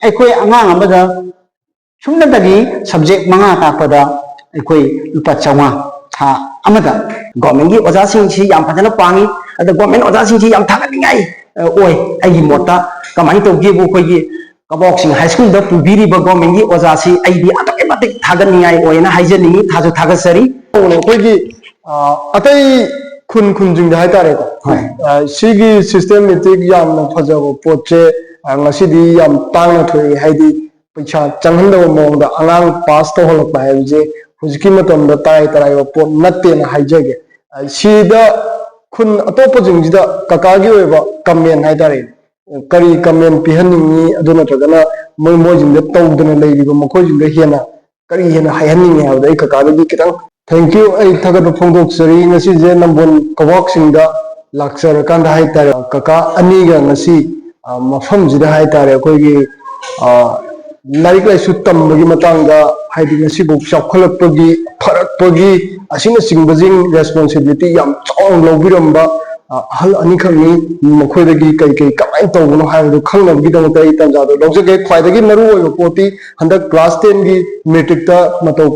ꯑꯩꯈꯣꯏ ꯑꯉꯥꯡ ꯑꯃꯗ ꯁꯨꯝꯅꯇꯒꯤ ꯁꯕꯖꯦꯛ 5 ꯇꯥꯛꯄꯗ ꯑꯩꯈꯣꯏ ꯂꯨꯄꯥ 500 ꯊꯥ ꯑꯃꯗ ꯒꯣꯔꯃꯦꯟꯒꯤ ꯑꯣꯖꯥꯁꯤꯡꯁꯤ ꯌꯥꯝ ꯐꯖꯅ ꯄꯥꯡꯉꯤ ꯑꯗ ꯒꯣꯔꯃꯦꯟ ꯑꯣꯖꯥꯁꯤꯡꯁꯤ ꯌꯥꯝ ꯊꯥꯒꯠꯅꯤꯡꯉꯥꯏ ꯑꯣꯏ ꯑꯩꯒꯤ ꯃꯣꯠꯇ ꯀꯃꯥꯏꯅ ꯇꯧꯒꯦꯕꯨ ꯑꯩꯈꯣꯏꯒꯤ ꯀꯕꯣꯛꯁꯤꯡ ꯍꯥꯏ ꯁ꯭ꯀꯨꯜꯗ ꯄꯨꯕꯤꯔꯤꯕ ꯒꯣꯔꯃꯦꯟꯒꯤ ꯑꯣꯖꯥꯁꯤ ꯑꯩꯗꯤ ꯑꯗꯨꯛꯀꯤ ꯃꯇꯤꯛ ꯊꯥꯒꯠꯅꯤꯡꯉꯥꯏ ꯑꯣꯏꯅ ꯍꯥꯏꯖꯅꯤꯡꯉꯤ ꯊꯥꯒꯠꯆꯔꯤ ꯑꯩꯈꯣꯏꯒꯤ ꯑꯇꯩ ꯈꯨꯟꯁꯤꯡꯗ ꯍꯥꯏꯇꯥꯔꯦꯀꯣ ꯁꯤꯒꯤ ꯁꯤꯁꯇꯦꯃꯦꯇꯤꯛ ꯌꯥꯝꯅ ꯐꯖꯕ ꯄꯣꯠꯁꯦ ꯉꯁꯤꯗꯤ ꯌꯥꯝ ꯇꯥꯡꯅ ꯊꯣꯛꯏ ꯍꯥꯏꯗꯤ ꯄꯩꯁꯥ ꯆꯪꯍꯟꯗꯕ ꯃꯑꯣꯡꯗ ꯑꯉꯥꯡ ꯄꯥꯁ ꯇꯧꯍꯜꯂꯛꯄ ꯍꯥꯏꯕꯁꯦ ꯍꯧꯖꯤꯛꯀꯤ ꯃꯇꯝꯗ ꯇꯔꯥꯏꯕ ꯄꯣꯠ ꯅꯠꯇꯦꯅ ꯍꯥꯏꯖꯒꯦ ꯁꯤꯗ ꯈꯨꯟ ꯑꯇꯣꯞꯄꯁꯤꯡꯁꯤꯗ ꯀꯀꯥꯒꯤ ꯑꯣꯏꯕ ꯀꯃꯦꯟ ꯍꯥꯏꯇꯥꯔꯦ ꯀꯔꯤ ꯀꯃꯦꯟ ꯄꯤꯍꯟꯅꯤꯡꯉꯤ ꯑꯗꯨ ꯅꯠꯇ꯭ꯔꯒꯅ ꯃꯣꯏꯁꯤꯡꯗ ꯇꯧꯗꯅ ꯂꯩꯔꯤꯕ ꯃꯈꯣꯏꯁꯤꯡꯗ ꯍꯦꯟꯅ ꯀꯔꯤ ꯍꯦꯟꯅ ꯍꯥꯏꯍꯟꯅꯤꯡꯉꯤ ꯍꯥꯏꯕꯗ ꯑꯩ ꯀꯀꯥꯗꯒꯤ ꯈꯤꯇꯪ ꯊꯦꯡꯛ ꯌꯨ ꯑꯩ ꯊꯥꯒꯠꯄ ꯐꯣꯡꯗꯣꯛꯆꯔꯤ ꯉꯁꯤꯁꯦ ꯅꯝꯕꯣꯜ ꯀꯋꯥꯛꯁꯤꯡꯗ ꯂꯥꯛꯆꯔꯀꯥꯟꯗ ꯍꯥꯏꯇꯥꯔꯦ ꯀꯀꯥ ꯑꯅꯤꯒ ꯉꯁꯤ ꯃꯐꯝꯁꯤꯗ ꯍꯥꯏꯇꯥꯔꯦ ꯑꯩꯈꯣꯏꯒꯤ ꯂꯥꯏꯔꯤꯛ ꯂꯥꯏꯁꯨ ꯇꯝꯕꯒꯤ ꯃꯇꯥꯡꯗ ꯍꯥꯏꯗꯤ ꯉꯁꯤꯐꯥꯎ ꯆꯥꯎꯈꯠꯂꯛꯄꯒꯤ ꯐꯔꯛꯄꯒꯤ ꯑꯁꯤꯅꯆꯤꯡꯕꯁꯤꯡ ꯔꯦꯁꯄꯣꯟꯁꯤꯕꯤꯂꯤꯇꯤ ꯌꯥꯝ ꯆꯥꯎꯅ ꯂꯧꯕꯤꯔꯝꯕ ꯑꯍꯜ ꯑꯅꯤꯈꯛꯅꯤ ꯃꯈꯣꯏꯗꯒꯤ ꯀꯩ ꯀꯃꯥꯏꯅ ꯇꯧꯕꯅꯣ ꯍꯥꯏꯕꯗꯨ ꯈꯪꯅꯕꯒꯤꯗꯃꯛꯇ ꯑꯩ ꯇꯥꯟꯖꯥꯗꯣ ꯂꯧꯖꯒꯦ ꯈ꯭ꯋꯥꯏꯗꯒꯤ ꯃꯔꯨꯑꯣꯏꯕ ꯄꯣꯠꯇꯤ ꯍꯟꯗꯛ ꯀ꯭ꯂꯥꯁ 10ꯒꯤ ꯃꯦꯇ꯭ꯔꯤꯛꯇ ꯃꯇꯧ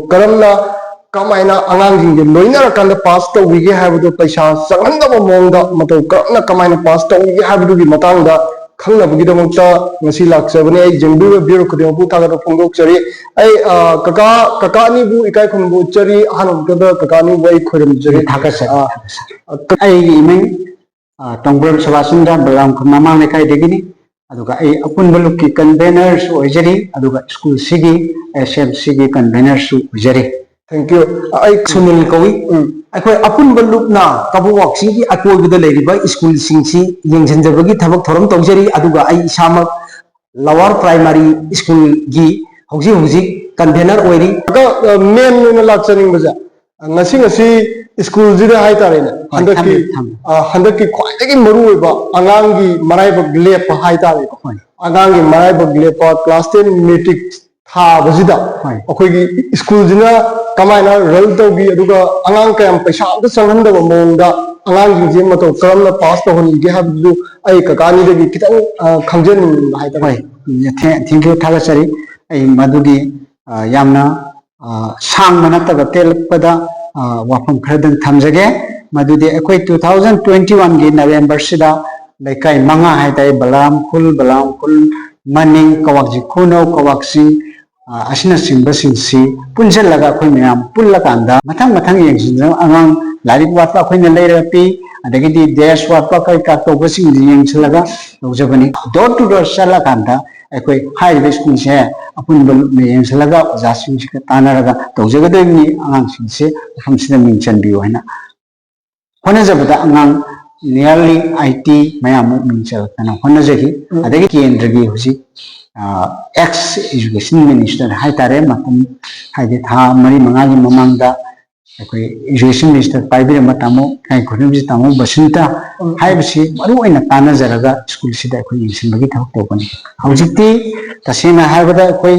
ꯀꯃꯥꯏꯅ ꯑꯉꯥꯡꯁꯤꯡꯁꯦ ꯂꯣꯏꯅꯔꯀꯥꯟꯗ ꯄꯥꯁ ꯇꯧꯕꯤꯒꯦ ꯍꯥꯏꯕꯗꯨ ꯄꯩꯁꯥ ꯆꯪꯍꯟꯗꯕ ꯃꯑꯣꯡꯗ ꯃꯇꯧ ꯀꯃꯥꯏꯅ ꯄꯥꯁ ꯇꯧꯕꯤꯒꯦ ꯍꯥꯏꯕꯗꯨꯒꯤ ꯃꯇꯥꯡꯗ ꯈꯪꯅꯕꯒꯤꯗꯃꯛꯇ ꯉꯁꯤ ꯂꯥꯛꯆꯕꯅꯤ ꯑꯩ ꯖꯦꯡꯕꯤꯕ ꯕ꯭ꯌꯨꯔꯣ ꯈꯨꯗꯤꯡꯃꯛꯄꯨ ꯊꯥꯒꯠꯄ ꯐꯣꯡꯗꯣꯛꯆꯔꯤ ꯑꯩ ꯀꯀꯥ ꯑꯅꯤꯕꯨ ꯏꯀꯥꯏ ꯈꯨꯝꯅꯕ ꯎꯠꯆꯔꯤ ꯑꯍꯥꯟꯕꯗ ꯀꯀꯥ ꯑꯅꯤꯕꯨ ꯑꯩ ꯈꯣꯏꯔꯝꯖꯔꯤ ꯑꯩꯒꯤ ꯏꯃꯤꯡ ꯇꯣꯡꯕ꯭ꯔꯝ ꯁꯕꯥꯁꯆꯟꯗ꯭ꯔ ꯕꯂꯔꯥꯝ ꯈꯨꯟ ꯃꯃꯥꯡ ꯂꯩꯀꯥꯏꯗꯒꯤꯅꯤ ꯑꯗꯨꯒ ꯑꯩ ꯑꯄꯨꯟꯕ ꯂꯨꯞꯀꯤ ꯀꯟꯚꯦꯅꯔꯁꯨ ꯑꯣꯏꯖꯔꯤ ꯑꯗꯨꯒ ꯁ꯭ꯀꯨꯜꯁꯤꯒꯤ SMCꯒꯤ ꯀꯟꯚꯦꯅꯔꯁꯨ ꯑꯣꯏꯖꯔꯤ ꯊꯦꯡꯛ ꯌꯨ ꯑꯩ ꯁꯨꯅꯤꯜ ꯀꯧꯏ ꯑꯩꯈꯣꯏ ꯑꯄꯨꯟꯕ ꯂꯨꯞꯅ ꯀꯕꯣꯛꯁꯤꯒꯤ ꯑꯀꯣꯏꯕꯗ ꯂꯩꯔꯤꯕ ꯁ꯭ꯀꯨꯜꯁꯤꯡꯁꯤ ꯌꯦꯡꯁꯤꯟꯖꯕꯒꯤ ꯊꯕꯛ ꯊꯧꯔꯝ ꯇꯧꯖꯔꯤ ꯑꯗꯨꯒ ꯑꯩ ꯏꯁꯥꯃꯛ ꯂꯋꯥꯔ ꯄ꯭ꯔꯥꯏꯃꯥꯔꯤ ꯁ꯭ꯀꯨꯜꯒꯤ ꯍꯧꯖꯤꯛ ꯀꯟꯚꯦꯅꯔ ꯑꯣꯏꯔꯤ ꯃꯦꯟ ꯑꯣꯏꯅ ꯂꯥꯛꯆꯅꯤꯡꯕꯁꯦ ꯉꯁꯤ ꯁ꯭ꯀꯨꯜꯁꯤꯗ ꯍꯥꯏꯇꯥꯔꯦꯅꯦ ꯍꯟꯗꯛꯀꯤ ꯈ꯭ꯋꯥꯏꯗꯒꯤ ꯃꯔꯨꯑꯣꯏꯕ ꯑꯉꯥꯡꯒꯤ ꯃꯔꯥꯏꯕꯛ ꯂꯦꯞꯄ ꯍꯥꯏꯇꯥꯔꯦꯀꯣ ꯑꯉꯥꯡꯒꯤ ꯃꯔꯥꯏꯕꯛ ꯂꯦꯞꯄ ꯀ꯭ꯂꯥꯁ 10 ꯃꯦꯇ꯭ꯔꯤꯛ ꯊꯥꯕꯁꯤꯗ ꯑꯩꯈꯣꯏꯒꯤ ꯁ꯭ꯀꯨꯜꯁꯤꯅ ꯀꯃꯥꯏꯅ ꯔꯟ ꯇꯧꯕꯤ ꯑꯗꯨꯒ ꯑꯉꯥꯡ ꯀꯌꯥꯝ ꯄꯩꯁꯥ ꯑꯝꯇ ꯆꯪꯍꯟꯗꯕ ꯃꯑꯣꯡꯗ ꯑꯉꯥꯡꯁꯤꯡꯁꯦ ꯃꯇꯧ ꯀꯔꯝꯅ ꯄꯥꯁ ꯇꯧꯍꯟꯒꯦ ꯍꯥꯏꯕꯗꯨ ꯑꯩ ꯀꯀꯥꯅꯤꯗꯒꯤ ꯈꯤꯇꯪ ꯈꯪꯖꯅꯤꯡꯕ ꯍꯥꯏꯇꯥꯔꯦ ꯊꯦꯡꯛ ꯌꯨ ꯊꯥꯒꯠꯆꯔꯤ ꯑꯩ ꯃꯗꯨꯒꯤ ꯌꯥꯝꯅ ꯁꯥꯡꯕ ꯅꯠꯇꯕ ꯇꯦꯜꯂꯛꯄꯗ ꯋꯥꯐꯝ ꯈꯔꯗꯪ ꯊꯝꯖꯒꯦ ꯃꯗꯨꯗꯤ ꯑꯩꯈꯣꯏ 2021ꯒꯤ ꯅꯕꯦꯝꯕꯔꯁꯤꯗ ꯂꯩꯀꯥꯏ 5 ꯍꯥꯏꯇꯥꯔꯦ ꯕꯂꯥꯝ ꯈꯨꯜ ꯃꯅꯤꯡ ꯀꯋꯥꯛꯖꯤ ꯈꯨꯅꯧ ꯀꯋꯥꯛꯆꯤꯡ ꯑꯁꯤꯅꯆꯤꯡꯕꯁꯤꯡꯁꯤ ꯄꯨꯟꯁꯤꯜꯂꯒ ꯑꯩꯈꯣꯏ ꯃꯌꯥꯝ ꯄꯨꯜꯂꯀꯥꯟꯗ ꯃꯊꯪ ꯌꯦꯡꯁꯤꯟꯖꯅ ꯑꯉꯥꯡ ꯂꯥꯏꯔꯤꯛ ꯋꯥꯠꯄ ꯑꯩꯈꯣꯏꯅ ꯂꯩꯔꯒ ꯄꯤ ꯑꯗꯒꯤꯗꯤ ꯗꯦꯁ ꯋꯥꯠꯄ ꯀꯩꯀꯥ ꯇꯧꯕꯁꯤꯡꯁꯤ ꯌꯦꯡꯁꯤꯜꯂꯒ ꯇꯧꯖꯕꯅꯤ ꯗꯣꯔ ꯇꯨ ꯗꯣꯔ ꯆꯠꯂꯀꯥꯟꯗ ꯑꯩꯈꯣꯏ ꯍꯥꯏꯔꯤꯕ ꯁ꯭ꯀꯨꯜꯁꯦ ꯑꯄꯨꯟꯕ ꯌꯦꯡꯁꯤꯜꯂꯒ ꯑꯣꯖꯥꯁꯤꯡꯁꯤꯒ ꯇꯥꯟꯅꯔꯒ ꯇꯧꯖꯒꯗꯣꯏꯕꯅꯤ ꯑꯉꯥꯡꯁꯤꯡꯁꯦ ꯃꯐꯝꯁꯤꯗ ꯃꯤꯡ ꯆꯟꯕꯤꯌꯨ ꯍꯥꯏꯅ ꯍꯣꯠꯅꯖꯕꯗ ꯑꯉꯥꯡ ꯅꯤꯌꯔꯂꯤ 80 ꯃꯌꯥꯝꯃꯨꯛ ꯃꯤꯡ ꯆꯜꯂꯛꯇꯅ ꯍꯣꯠꯅꯖꯈꯤ ꯑꯗꯒꯤ ꯀꯦꯟꯗ꯭ꯔꯒꯤ ꯍꯧꯖꯤꯛ ꯑꯦꯛꯁ ꯏꯖꯨꯀꯦꯁꯟ ꯃꯤꯅꯤꯁꯇꯔ ꯍꯥꯏꯇꯥꯔꯦ ꯃꯇꯝ ꯍꯥꯏꯗꯤ ꯊꯥ 4-5ꯒꯤ ꯃꯃꯥꯡꯗ ꯑꯩꯈꯣꯏ ꯏꯖꯨꯀꯦꯁꯟ ꯃꯤꯅꯤꯁꯇꯔ ꯄꯥꯏꯕꯤꯔꯝꯕ ꯇꯥꯃꯣ ꯈꯨꯔꯝꯖꯤ ꯇꯥꯃꯣ ꯕꯁꯨꯟꯇ ꯍꯥꯏꯕꯁꯤ ꯃꯔꯨꯑꯣꯏꯅ ꯇꯥꯟꯅꯖꯔꯒ ꯁ꯭ꯀꯨꯜꯁꯤꯗ ꯑꯩꯈꯣꯏ ꯌꯦꯡꯁꯤꯟꯕꯒꯤ ꯊꯕꯛ ꯇꯧꯕꯅꯤ ꯍꯧꯖꯤꯛꯇꯤ ꯇꯁꯦꯡꯅ ꯍꯥꯏꯔꯕꯗ ꯑꯩꯈꯣꯏ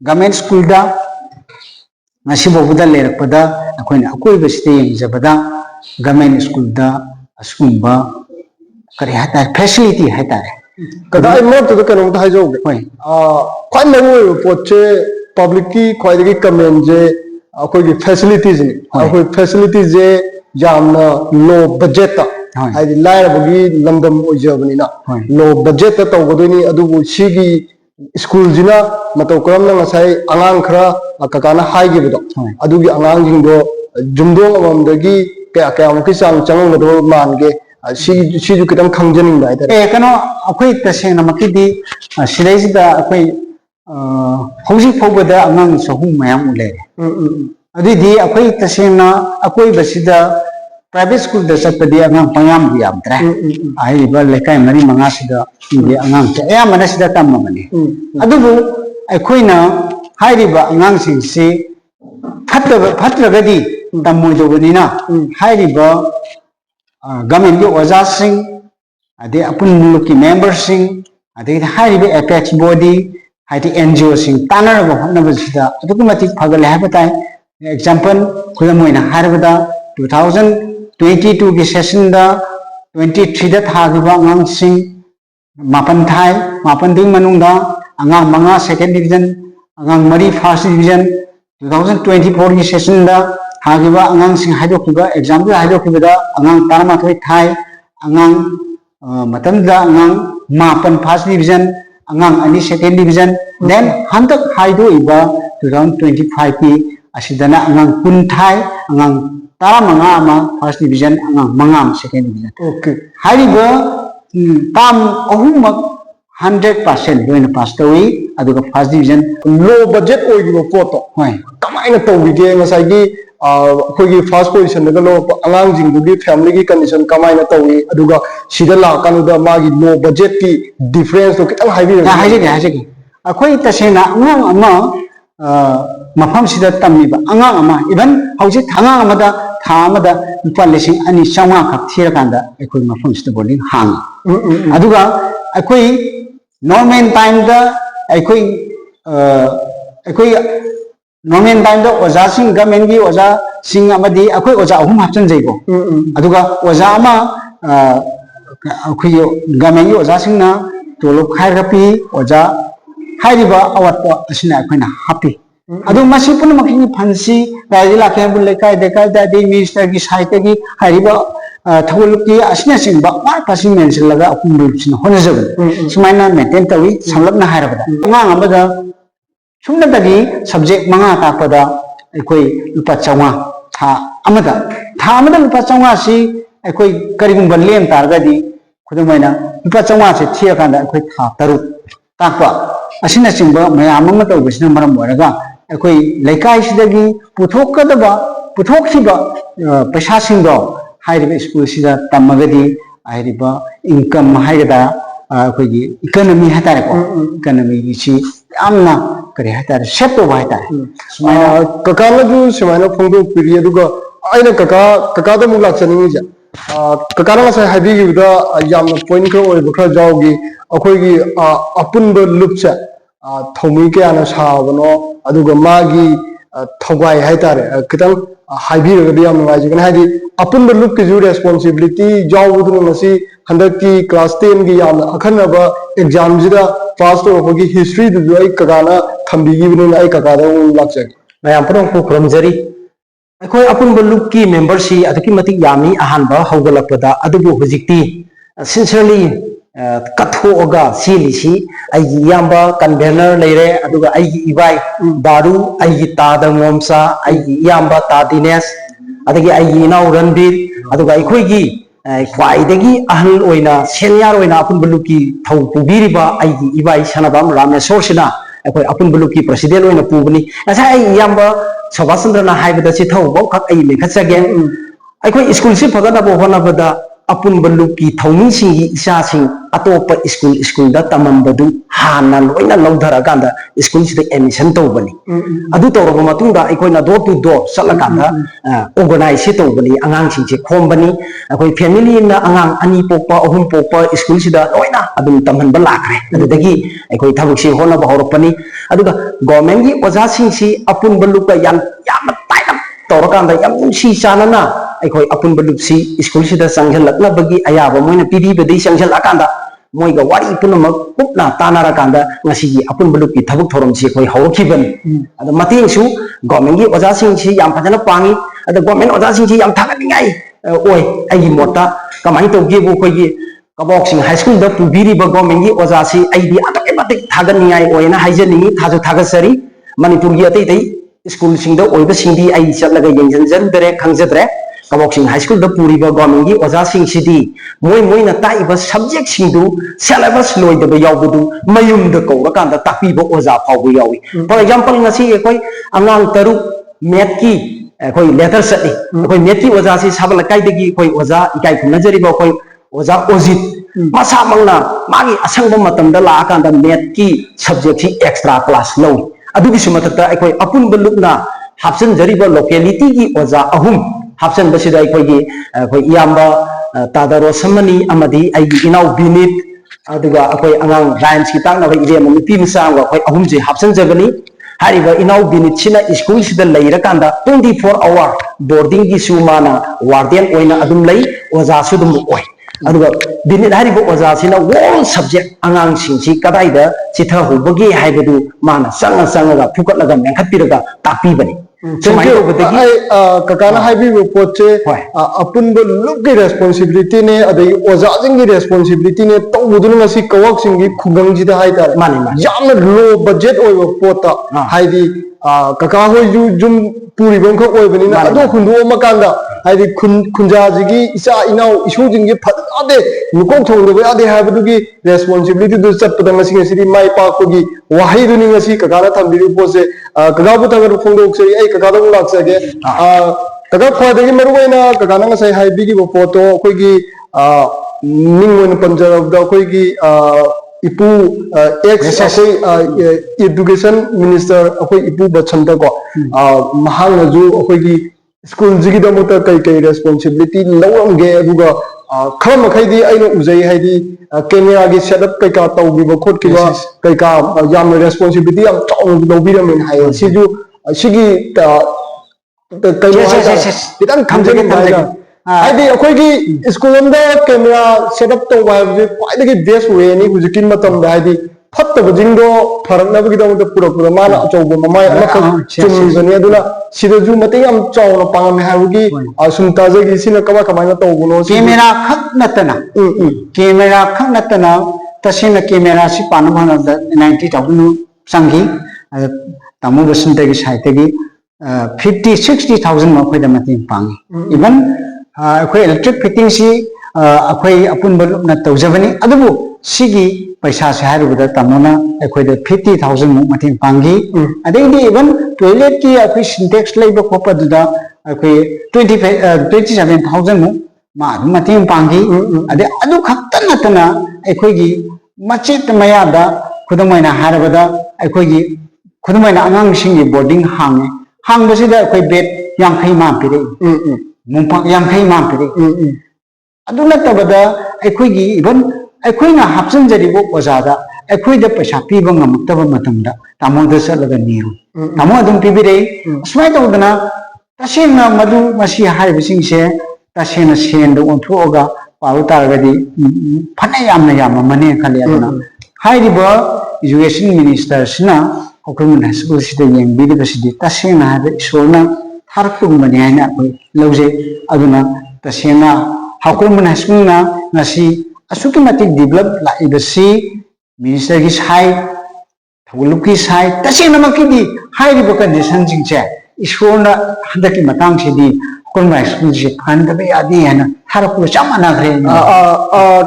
ꯒꯚꯔꯟꯃꯦꯟꯠ ꯁ꯭ꯀꯨꯜꯗ ꯉꯁꯤꯐꯥꯎꯕꯗ ꯂꯩꯔꯛꯄꯗ ꯑꯩꯈꯣꯏꯅ ꯑꯀꯣꯏꯕꯁꯤꯗ ꯌꯦꯡꯖꯕꯗ ꯒꯚꯔꯟꯃꯦꯟꯠ ꯁ꯭ꯀꯨꯜꯗ ꯑꯁꯤꯒꯨꯝꯕ ꯀꯔꯤ ꯍꯥꯏꯇꯥꯔꯦ ꯐꯦꯁꯤꯂꯤꯇꯤ ꯍꯥꯏꯇꯥꯔꯦ ꯀꯗꯥꯏ ꯃꯔꯛꯇꯨꯗ ꯀꯩꯅꯣꯝꯇ ꯍꯥꯏꯖꯧꯒꯦ ꯈ꯭ꯋꯥꯏ ꯃꯔꯨꯑꯣꯏꯕ ꯄꯣꯠꯁꯦ ꯄꯕ꯭ꯂꯤꯛꯀꯤ ꯈ꯭ꯋꯥꯏꯗꯒꯤ ꯀꯃꯦꯟꯁꯦ ꯑꯩꯈꯣꯏꯒꯤ ꯐꯦꯁꯤꯂꯤꯇꯤꯁꯅꯤ ꯑꯩꯈꯣꯏ ꯐꯦꯁꯤꯂꯤꯇꯤꯁꯦ ꯌꯥꯝꯅ ꯂꯣ ꯕꯖꯦꯠꯇ ꯍꯥꯏꯗꯤ ꯂꯥꯏꯔꯕꯒꯤ ꯂꯝꯗꯝ ꯑꯣꯏꯖꯕꯅꯤꯅ ꯂꯣ ꯕꯖꯦꯠꯇ ꯇꯧꯒꯗꯣꯏꯅꯤ ꯑꯗꯨꯕꯨ ꯁꯤꯒꯤ ꯁ꯭ꯀꯨꯜꯁꯤꯅ ꯃꯇꯧ ꯀꯔꯝꯅ ꯉꯁꯥꯏ ꯑꯉꯥꯡ ꯈꯔ ꯀꯀꯥꯅ ꯍꯥꯏꯈꯤꯕꯗꯣ ꯑꯗꯨꯒꯤ ꯑꯉꯥꯡꯁꯤꯡꯗꯣ ꯌꯨꯝꯊꯣꯡ ꯑꯃꯃꯝꯗꯒꯤ ꯀꯌꯥꯃꯨꯛꯀꯤ ꯆꯥꯡ ꯆꯪꯉꯝꯒꯗꯕ ꯃꯥꯟꯒꯦ ꯁꯤꯁꯨ ꯈꯤꯇꯪ ꯈꯪꯖꯅꯤꯡꯕ ꯍꯥꯏꯇꯥꯔꯦ ꯀꯩꯅꯣ ꯑꯩꯈꯣꯏ ꯇꯁꯦꯡꯅꯃꯛꯀꯤꯗꯤ ꯁꯤꯗꯩꯁꯤꯗ ꯑꯩꯈꯣꯏ ꯍꯧꯖꯤꯛ ꯐꯥꯎꯕꯗ ꯑꯉꯥꯡ 100 ꯃꯌꯥꯝꯃꯨꯛ ꯂꯩꯔꯦ ꯑꯗꯨꯏꯗꯤ ꯑꯩꯈꯣꯏ ꯇꯁꯦꯡꯅ ꯑꯀꯣꯏꯕꯁꯤꯗ ꯄ꯭ꯔꯥꯏꯚꯦꯠ ꯁ꯭ꯀꯨꯜꯗ ꯆꯠꯄꯗꯤ ꯑꯉꯥꯡ ꯄꯪꯌꯥꯝꯗꯤ ꯌꯥꯝꯗ꯭ꯔꯦ ꯍꯥꯏꯔꯤꯕ ꯂꯩꯀꯥꯏ 4-5ꯁꯤꯗ ꯑꯉꯥꯡꯁꯦ ꯑꯌꯥꯝꯕꯅ ꯁꯤꯗ ꯇꯝꯃꯕꯅꯤ ꯑꯗꯨꯕꯨ ꯑꯩꯈꯣꯏꯅ ꯍꯥꯏꯔꯤꯕ ꯑꯉꯥꯡꯁꯤꯡꯁꯤ ꯐꯠꯇ꯭ꯔꯒꯗꯤ ꯇꯝꯃꯣꯏꯗꯧꯕꯅꯤꯅ ꯍꯥꯏꯔꯤꯕ ꯒꯚꯔꯟꯃꯦꯟꯠꯀꯤ ꯑꯣꯖꯥꯁꯤꯡ ꯑꯗꯩ ꯑꯄꯨꯟꯕꯒꯤ ꯃꯦꯝꯕꯔꯁꯤꯡ ꯑꯗꯒꯤꯗꯤ ꯍꯥꯏꯔꯤꯕ ꯑꯦꯄꯦꯛꯁ ꯕꯣꯗꯤ ꯍꯥꯏꯗꯤ NGOꯁꯤꯡ ꯇꯥꯟꯅꯔꯒ ꯍꯣꯠꯅꯕꯁꯤꯗ ꯑꯗꯨꯛꯀꯤ ꯃꯇꯤꯛ ꯐꯒꯠꯂꯦ ꯍꯥꯏꯕ ꯇꯥꯏ ꯑꯦꯛꯖꯥꯝꯄꯜ ꯈꯨꯗꯝ ꯑꯣꯏꯅ ꯍꯥꯏꯔꯕꯗ 2022ꯒꯤ ꯁꯦꯁꯟꯗ 23ꯗ ꯊꯥꯈꯤꯕ ꯑꯉꯥꯡꯁꯤꯡ 9 ꯊꯥꯏ 9ꯗꯨꯒꯤ ꯃꯅꯨꯡꯗ angang manga second division angang mari first division 2024 gi session da hagiba angang sing haidokiba exam da haidokiba da angang tarama thoi thai angang matam da angang mapan first division angang ani second division then hantak haido iba 2025 ki asidana angang kun thai angang taramanga ama first division angang mangam second division okay haiba tam ahumak 100% loina pass tawi aduga first division low budget oigibo poto hoi kamaina tawige ngasai gi first position daga lo angang jingdugi family gi condition kamaina tawi aduga sida la kanuda magi low budget ki difference to kitang haibi haijege akhoi tasena angang ama mafam sida tamiba angang ama even hauji thangang amada tha amada lupa lesing ani changa khak thira kanda akhoi mafam sida boarding hang aduga akhoi normal time da akhoi normal time da oja sing government gi oja sing amadi akhoi oja ahum hapchan jaibo aduga oja ama akhoi government gi oja sing na tolop khai rapi oja hairiba awatpa asina akhoi na happy adu masi pun makini phansi raji la khe bul lekai dekai da de minister gi site gi hairiba thol ki asina sing ba ma passing mention laga apun bul sin hona jab sumaina maintain tawi samlap na hairabada ngang amada sumna dagi subject manga ta pada akhoi lupa chawa tha amada lupa chawa si akhoi karigum balem targa di khudumaina lupa chawa se thia kanda akhoi tha taru takpa asina singba mayam ama to bisna maram waraga akhoi laikai sidagi puthokadaba puthokhiba paisa singdo hairiba school sida tamagadi hairiba income haigada akhoi gi economy hatare ko economy gi si amna kare hatare set to hatare kakala ju simaina phongdo piri aduga aina kaka da mula chani ja kakala ma sai habi gi da yamna point ko oi bkhra jawgi akhoi gi apun ba lupcha thomi ke ana sabano aduga magi thogwai haitare kitang haibi ga yam ngai ji kana hadi apun ba lup ki ju responsibility jawdu ngasi handaki class 10 gi yam akhanaba exam jida pass to hogi history du ai kagana thambi gi bine ai kagada lakcha mayam prong ku kromjari akhoi apun ba lup ki member si aduki mati yami ahan ba haugalakpada adubu hujikti sincerely kathoga silisi ai yamba convener leire aduga ai ibai daru ai tada momsa ai yamba tadines adagi ai inau ranbir aduga ai gi khwaidagi ahal oina senior oina apun buluki thau pubiriba ai ibai sanabam ramesor sina akhoi apun buluki president oina pubni asa ai yamba Subhasandra na haibada si thau bau khak ai lekhatsage akhoi school si phagana bo honabada apun baluki thauning singi isa sing atopa school da tamambadu hana loina lawdhara kanda school sida admission tawbani adu tawraba matungda aikoina door to door sala kanda organize tawbani angang singche khombani akoi family na angang ani pokpa ahum pokpa school sida loina adum tamhanba lakre adudagi aikoi thabuk si hona ba horopani aduga government gi oja singsi apun baluka yam taina tawrakanda yam si chanana akhoi apun balupsi school sida sanghal lakna bagi ayaba moina pidi bedi sanghal akanda moiga wari punama pupna tanara kanda ngasi gi apun balupi thabuk thorom si khoi hawkiban ada mating su government gi oja sing si yam phajana pangi ada government oja sing si yam thaganingai oi ai mota kamai to gi bu khoi gi kabok sing high school da pubiri ba government gi oja si ai di atake batik thaganingai oina haijani thaju thagasari manipur gi atai tai school sing da oiba sing di ai chatlaga yengjan dare khangjadre Kaboksing High School da puriba government gi oja sing sidi moi na taiba subject sing du syllabus loi da yawbudu mayum da ko rakanda takpi ba oja phawu yawi for example ngasi ekoi angang taru math ki ekoi letter sati ekoi math ki oja si sabal kai dagi ekoi oja ikai khunajari ba ekoi oja ojit masa mangna magi asangba matam da la akanda math ki subject si extra class low adugi sumatakta ekoi apun balukna hapsan jariba locality gi oja ahum hapsan basida ekoi iyamba tadaro samani amadi ai inau binit aduga akoi angang rhymes ki tang na ba ide mami pi misa wa akoi ahum je hapsan jagani hariba inau binit china school sida leira kanda 24 hour boarding gi sumana warden oina adum lei oja sudum oi ꯑꯗꯨꯒ ꯕꯤꯅꯤꯠ ꯍꯥꯏꯔꯤꯕ ꯑꯣꯖꯥꯁꯤꯅ all subject ꯑꯉꯥꯡꯁꯤꯡꯁꯤ ꯀꯗꯥꯏꯗ ꯆꯤꯊꯍꯧꯕꯒꯦ ꯍꯥꯏꯕꯗꯨ ꯃꯥꯅ ꯆꯪꯉꯒ ꯐꯨꯀꯠꯂꯒ ꯃꯦꯟꯈꯠꯄꯤꯔꯒ ꯇꯥꯛꯄꯤꯕꯅꯤ ꯁꯨꯃꯥꯏꯅ ꯇꯧꯕꯗꯒꯤ ꯀꯀꯥꯅ ꯍꯥꯏꯕꯤꯕ ꯄꯣꯠꯁꯦ ꯑꯄꯨꯟꯕ ꯂꯨꯞꯀꯤ ꯔꯦꯁꯄꯣꯟꯁꯤꯕꯤꯂꯤꯇꯤꯅꯦ ꯑꯗꯒꯤ ꯑꯣꯖꯥꯁꯤꯡꯒꯤ ꯔꯦꯁꯄꯣꯟꯁꯤꯕꯤꯂꯤꯇꯤꯅꯦ ꯇꯧꯕꯗꯨꯅ ꯉꯁꯤ ꯀꯋꯥꯛꯁꯤꯡꯒꯤ ꯈꯨꯡꯒꯪꯁꯤꯗ ꯍꯥꯏꯇꯥꯔꯦ ꯌꯥꯝꯅ ꯂꯣ ꯕꯖꯦꯠ ꯑꯣꯏꯕ ꯄꯣꯠꯇ ꯍꯥꯏꯗꯤ ꯀꯀꯥ ꯍꯣꯏꯁꯨ ꯌꯨꯝ ꯄꯨꯔꯤꯕ ꯑꯃꯈꯛ ꯑꯣꯏꯕꯅꯤꯅ ꯑꯗꯨ ꯍꯨꯟꯗꯣꯛꯑꯝꯃꯀꯥꯟꯗ ꯍꯥꯏꯗꯤ ꯈꯨꯟꯖꯥꯁꯤꯒꯤ ꯏꯆꯥ ꯏꯅꯥꯎ ꯏꯁꯨꯁꯤꯡꯁꯤ ꯐꯖ ꯌꯥꯗꯦ ꯃꯀꯣꯛ ꯊꯣꯡꯗꯕ ꯌꯥꯗꯦ ꯍꯥꯏꯕꯗꯨꯒꯤ ꯔꯦꯁꯄꯣꯟꯁꯤꯕꯤꯂꯤꯇꯤꯗꯨ ꯆꯠꯄꯗ ꯉꯁꯤꯗꯤ ꯃꯥꯏ ꯄꯥꯛꯄꯒꯤ ꯋꯥꯍꯩꯗꯨꯅꯤ ꯉꯁꯤ ꯀꯀꯥꯅ ꯊꯝꯕꯤꯔꯤꯕ ꯄꯣꯠꯁꯦ ꯀꯀꯥꯕꯨ ꯊꯥꯒꯠꯄ ꯐꯣꯡꯗꯣꯛꯆꯔꯤ ꯑꯩ ꯀꯀꯥꯗ ꯑꯃꯨꯛ ꯂꯥꯛꯆꯒꯦ ꯀꯀꯥ ꯈ꯭ꯋꯥꯏꯗꯒꯤ ꯃꯔꯨꯑꯣꯏꯅ ꯀꯀꯥꯅ ꯉꯁꯥꯏ ꯍꯥꯏꯕꯤꯈꯤꯕ ꯄꯣꯠꯇꯣ ꯑꯩꯈꯣꯏꯒꯤ ꯃꯤꯡ ꯑꯣꯏꯅ ꯄꯟꯖꯔꯕꯗ ꯑꯩꯈꯣꯏꯒꯤ ꯏꯄꯨ ꯑꯦꯛꯁ ꯑꯩꯈꯣꯏ ꯏꯗꯨꯀꯦꯁꯟ ꯃꯤꯅꯤꯁꯇꯔ ꯑꯩꯈꯣꯏ ꯏꯄꯨ ꯕꯆꯟꯇ ꯀꯣ ꯃꯍꯥꯛꯅꯁꯨ ꯑꯩꯈꯣꯏꯒꯤ ꯁ꯭ꯀꯨꯜꯁꯤꯒꯤꯗꯃꯛꯇ ꯀꯩ ꯔꯦꯁꯄꯣꯟꯁꯤꯕꯤꯂꯤꯇꯤ ꯂꯧꯔꯝꯒꯦ ꯑꯗꯨꯒ ꯈꯔ ꯃꯈꯩꯗꯤ ꯑꯩꯅ ꯎꯖꯩ ꯍꯥꯏꯗꯤ ꯀꯦꯃꯦꯔꯥꯒꯤ ꯁꯦꯠꯑꯞ ꯀꯩꯀꯥ ꯇꯧꯈꯤꯕ ꯈꯣꯠꯈꯤꯕ ꯀꯩꯀꯥ ꯌꯥꯝꯅ ꯔꯦꯁꯄꯣꯟꯁꯤꯕꯤꯂꯤꯇꯤ ꯌꯥꯝ ꯆꯥꯎꯅ ꯂꯧꯕꯤꯔꯝꯃꯦꯅ ꯍꯥꯏꯌꯦ ꯁꯤꯁꯨ ꯁꯤꯒꯤ ꯀꯩꯅꯣ ꯍꯥꯏꯇꯥꯔꯦ ꯈꯤꯇꯪ ꯊꯝꯖꯅꯤꯡꯕ ꯍꯥꯏꯇꯥꯔꯦ ꯍꯥꯏꯗꯤ ꯑꯩꯈꯣꯏꯒꯤ ꯁ꯭ꯀꯨꯜ ꯑꯃꯗ ꯀꯦꯃꯦꯔꯥ ꯁꯦꯠꯑꯞ ꯇꯧꯕ ꯍꯥꯏꯕꯁꯤ ꯈ꯭ꯋꯥꯏꯗꯒꯤ ꯕꯦꯁ ꯋꯦꯅꯤ ꯍꯧꯖꯤꯛꯀꯤ ꯃꯇꯝꯗ ꯍꯥꯏꯗꯤ ꯐꯠꯇꯕꯁꯤꯡꯗꯣ ꯐꯔꯛꯅꯕꯒꯤꯗꯃꯛꯇ ꯄꯨꯔꯛꯄꯗ ꯃꯥꯅ ꯑꯆꯧꯕ ꯃꯃꯥꯏ ꯑꯃꯈꯛ ꯆꯨꯝꯃꯤꯕꯅꯤ ꯑꯗꯨꯅ ꯁꯤꯗꯁꯨ ꯃꯇꯦꯡ ꯌꯥꯝ ꯆꯥꯎꯅ ꯄꯥꯡꯉꯝꯃꯦ ꯍꯥꯏꯕꯒꯤ ꯁꯨꯝ ꯇꯥꯖꯒꯤ ꯁꯤꯅ ꯀꯃꯥꯏꯅ ꯇꯧꯕꯅꯣ ꯀꯦꯃꯦꯔꯥ ꯈꯛ ꯅꯠꯇꯅ ꯀꯦꯃꯦꯔꯥ ꯈꯛ ꯅꯠꯇꯅ तसेंना कैमरा से पाना भाना 90,000 संगी तमो बसंत की साइट की 50-60,000 मखोद मतें पांगी इवन अखोई इलेक्ट्रिक फिटिंग सी अखोई अपुन बलुपना तौजबनी अदुबु सिगी पैसा से हारुबदा तमोना अखोई 50,000 मतें पांगी अदेंगी इवन टॉयलेट की अखोई सिंटेक्स लेबा खोपदुदा अखोई 27,000 मा मतें पांगी अदे अदु खक्ता नतना अखोई मचेत मयादा खुदमैना हारबदा अखोई खुदमैना आंगांसिंगी बोर्डिंग हांगे हांगबसिदा अखोई बेड 50 मा पिरे मुंपा 50 मा पिरे अदु नतबदा अखोई इवन अखोइना हापसनजरिबो ओजादा अखोइदा पैसा पीबा ngमक्तबा मतमदा तामोदा चलगा नियो तामो अदुम पिबिरे स्माय तौदना तसेंना मदु मसी हाइबसिंगसे तसेंना सेंद ओंथोगा पाउ तारगदी फने यामना मने खले अदुना हाइरिबा एजुकेशन मिनिस्टर सिना हुकुमन स्कूल सिदा येंबिदि बसिदि तसेंना हाबे इसोरना थारकुमनि हाइना अखोइ लौजे अदुना तसेंना हुकुमन स्कूलना नसी असुकी मतिक डेभलप लाइबसी मिनिस्टर की साइड थौलुक की साइड तसेंना मकिदि हाइरिबा कंडीशन जिंगसे इसोरना हदकी मतंग सिदि कोनमा स्कूल से फंदबे यादी है ना थारकुल चामना ग्रे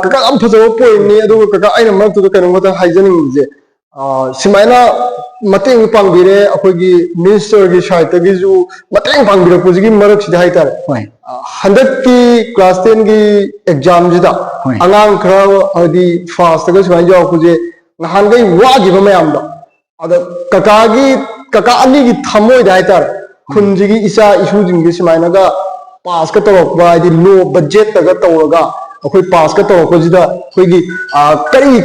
कका am फजो पोइंटनी अदु कका आइना मरतु कनो गता हाइजनिंग जे सिमाइना मतेंग पांगबिरे अखोगी मिनिस्टर की साइड तगिजु मतेंग पांगबिरे पुजिगी मरक सिदा हाइतार हंदक की क्लास 10 की एग्जाम जिदा अंगांग खरा अदि फास्ट तग सिमाइ जाव पुजे नहानगै वागिबा मयामदा अद कका अनी की थमोय हाइतार खुंजिगी इसा इशू जिंगी सिमाइनागा पास का तौरकबा हाइदि लो बजेट तग तौरगा अखोई पास का तौरकजिदा अखोइगी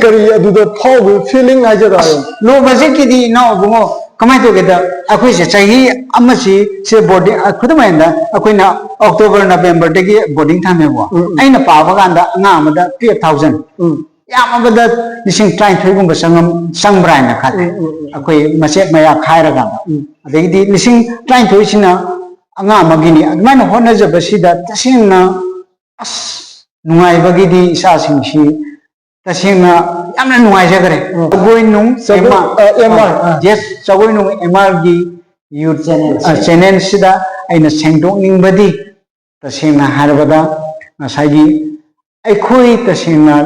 करी अदुदा फाव फीलिंग हाइजरा लो बजेट की दी ना बुंगो कमाय तो गेदा अखोइ से चाहि अमसी से बोर्डिंग खुदमैंदा अखोइना अक्टोबर नवंबर देगी बोर्डिंग थामेबो आइना पाबा गांदा अंगा अमदा 12,000 यामबदा लिसिंग 23 गुंबा संब्राइना खाते अखोइ मसेक मया खायरगा अदेगी लिसिंग 23 सिना अंगा मगिनी अदमाना होनजबसिदा तसेंना अस नुंगाइबगिदी इसासिंगसी तसेंना यामना नुंगाइजगरे गोइनु एमआर यस सगोइनु एमआर की यूथ चैनल सिदा आइना सेंगदोंनिंगबदी तसेंना हारबदा नसागी अखोइ तसेंना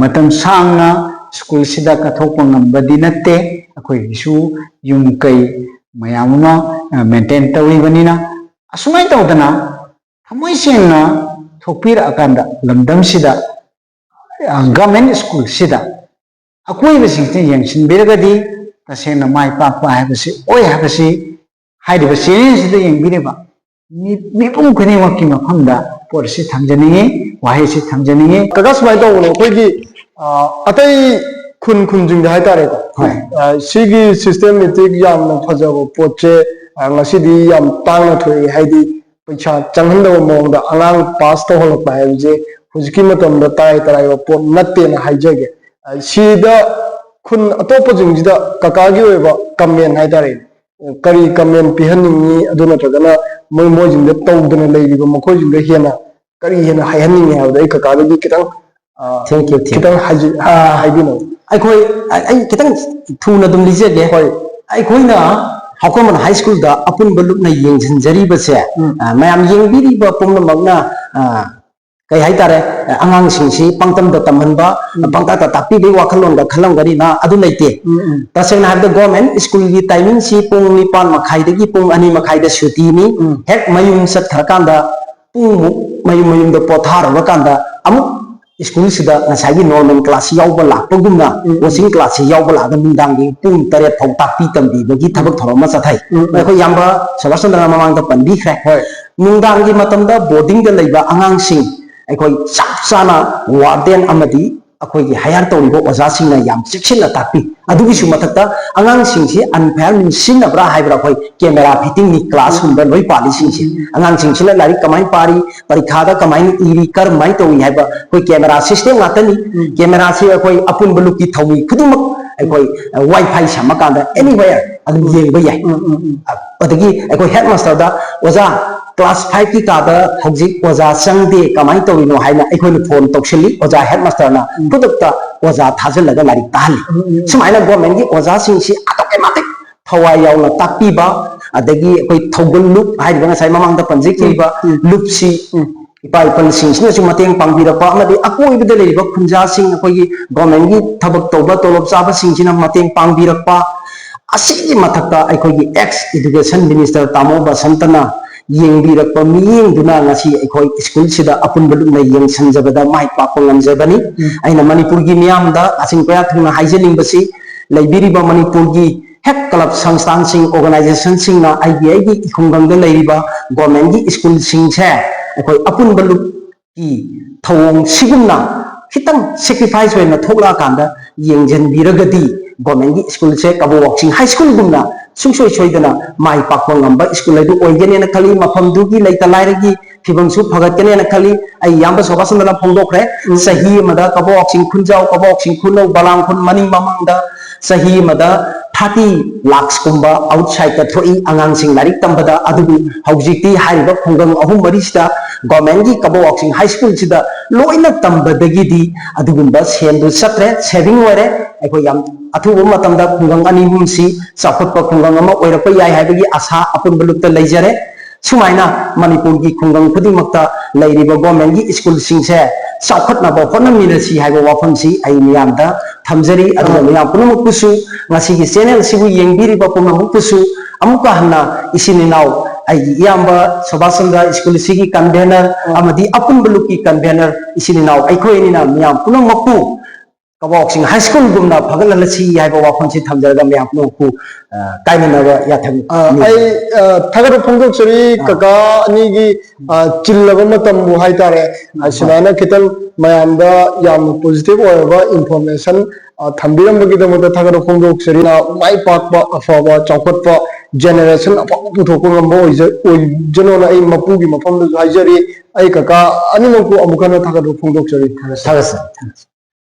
मतम सांगना स्कूल सिदा कथोप ngambadi natte अखोइ इशू युम कई मयामुना मेंटेन तौइबनिना असुमाय तौदना थमोइ सेंना थोपिर अकांदा लमदम सिदा गवर्नमेंट स्कूल सिदा अकोइ बसिंगते यंगसिन बेरगदी तसेंना माइ पापा हाबसि ओय हाबसि हाइदिबा चैलेंज सिदा यंगबिरेबा मिपुम खुनिमकि मफमदा पोरसि थमजनिगे वाहेसि थमजनिगे कका सुमाय तौनो अखोइगी अतै खुंजिंग हाइतारे को सिगी systematic यामना फजबो पोचे ngасidi yam tangna thoi haidi पैसा चंगहनदब मोंगदा अंगांग पास तौहलप हाइबजे हुजिकी मतमदा ताई तराई पोट नत्तेना हाइजगे सिदा खुन अतोप जिंगजिदा ककागी ओइबा कमेंट हाइतारे करी कमेंट पिहनिंगी अदु नत्रगना मोय मोय जिंदा तौदना लेरिबा मखोय जिंदा हेना करी हेना हायहनिंगी हाबदा ककागी कितंग थैंक यू कितंग हाइबिनो अखोई कितंग थूना दुम लिजेगे होय अखोइना हाकोमन हाई स्कूल दा अपुन बलुकना येंजनजरीबसे मयाम येंबिरिबा पुंगमगना कई हाई तारे आंगांसिंगसी पंगतमदा तमहनबा पंगता तापीबे वाखलोंदा खलंगरीना अदु लेते तसेंगना हाबदा गवर्नमेंट स्कूल की टाइमिंग सी पुंग 9 मखाइदगी पुंग 2 मखाइदा सुटीनी हेक मयुम सत्थरकांदा पुंग मयुम दा पोथारबकांदा अमुक स्कूल सिदा नसागी नॉर्मल क्लास यावबा लापगुमना कोचिंग क्लास यावबा लादा मुंदांगी पुंग 3 फौ तापी तंबी बगी थबक थरोमा चथाई अखो यामबा सबासंदना ममांगदा पनबीख्रे मुंदांगी मतमदा बोर्डिंग दा लेबा आंगांसिंग अखोई चप चाना वार्डन अमदी अखोई हायर तौरिबो ओजासिंगना याम चिक्सिना तापी अदुगिसु मथक्ता आंगांसिंगसी अनफेयर मिसिनब्रा हाइब्रा अखोई कैमरा फिटिंग नि क्लास हुंबा लोई पालिसिंगसी आंगांसिंगसिना लारी कमाई पारी परीक्षादा कमाई इरी करमाई तौई हाइबा अखोई कैमरा सिस्टम नातनी कैमरा से अखोई अपुन बलुकी थौई खुदुमक अखोई वाईफाई समकांदा एनीवेयर अदुम येंबा याय अदगी अखोई हेडमास्टरदा ओजा क्लास 5 की कादा हजिक ओजा संगदे कमाई तौरिनो हाइना अखोइना फोन तौसली ओजा हेडमास्टरना खुदुक्ता ओजा थाजलगा लारी ताहली सुमाइना गवर्नमेंट की ओजा सिंसी अतोके माते थवाई यावना तापीबा अदगी अखोई थौगल लुप हाइबा ngasai mamangda panjikliba lupsi इपा इपन सिंसिनसु मतेंग पांगबिरपा अमदि अकोइबदा लेरिबा खुंजा सिंग अखोइगी गवर्नमेंट की थबक तौबा तोलब चाबा सिंसिना मतेंग पांगबिरपा असिगी मथक्ता अखोइगी एक्स एजुकेशन मिनिस्टर तामो बसंतना येंबिरपा मियेंदुना ngasi अखोइ स्कूल सिदा अपुन बलुना येंसंजबदा माइ पापा ngamjabani aina manipur gi miyamda asing paya thuna haijenimbasi leibiriba manipur gi हेक क्लब संस्थान सिंह ऑर्गेनाइजेशन सिंह ना आईबीआई की खुंगंग लेरिबा गवर्नमेंट की स्कूल सिंह से अखोई अपुन बलु की थौंग सिगुमना खितंग सैक्रिफाइस होइना थोकला कांदा येंजन बिरगदी गवर्नमेंट की स्कूल से कबो वॉक्सिंग हाई स्कूल गुमना सुसोय सोयदना माइ पाकवा ngamba स्कूल लेदु ओइगेने न खली मफम दुगी लेता लाइरगी फिबंसु फगतकने न खली आई याम सोबासंदना फोंदोखरे सही मदा कबो वॉक्सिंग खुंजाव कबो वॉक्सिंग खुनो बलांग खुन मनिंग ममंगदा सही मदा 30 लाख कुंबा आउटसाइड द थ्रोई आंगांसिंग लारिक तंबदा अदुबु हौजिक्ति हारिबा खुंगंग अहुम मरिसिदा गवर्नमेंट की कबो वॉक्सिंग हाई स्कूल सिदा लोइना तंबदगिदी अदुगुंबा सेंदु सत्रे सेविंग ओरे अखो याम अथुबु मतमदा खुंगंग अनि हुमसी साफुटपा खुंगंग अमा ओइरपा याय हाइबगी आशा अपुन बलुक्ता लेजरे सुमाइना मणिपुर की खुंगंग खुदिमक्ता लेरिबा गवर्नमेंट की स्कूल सिंसे साखटनाबा होनमिनसी हाइबा वाफमसी आई मियामदा थमजरी अदुगा मियाम पुनमुकुसु ngasi channel sibu yengbiriba punamukusu amuka hanna isininau ai yamba sobasandra school sigi convener amadi apun buluki convener isininau aikhoinina miyam punamuku kaboksing high school gumna phagalalachi yaiba waphonsi thamjarga miyam punamuku kainanaga yatham ai thagaru phongdok sori kaka ani gi chillaba matam bu haitare asinana kitan mayamda yam positive oiba information थम्बिरमबगिदमदा थगरो फोंदोक सरीना माइ पाकबा अफाबा चौकटबा generation अफा पुथोको ngamba ओइजनोना ai मपुगी मफमदु हाइजरी ai कका अनिमको अमुखना थगरो फोंदोक सरी थगस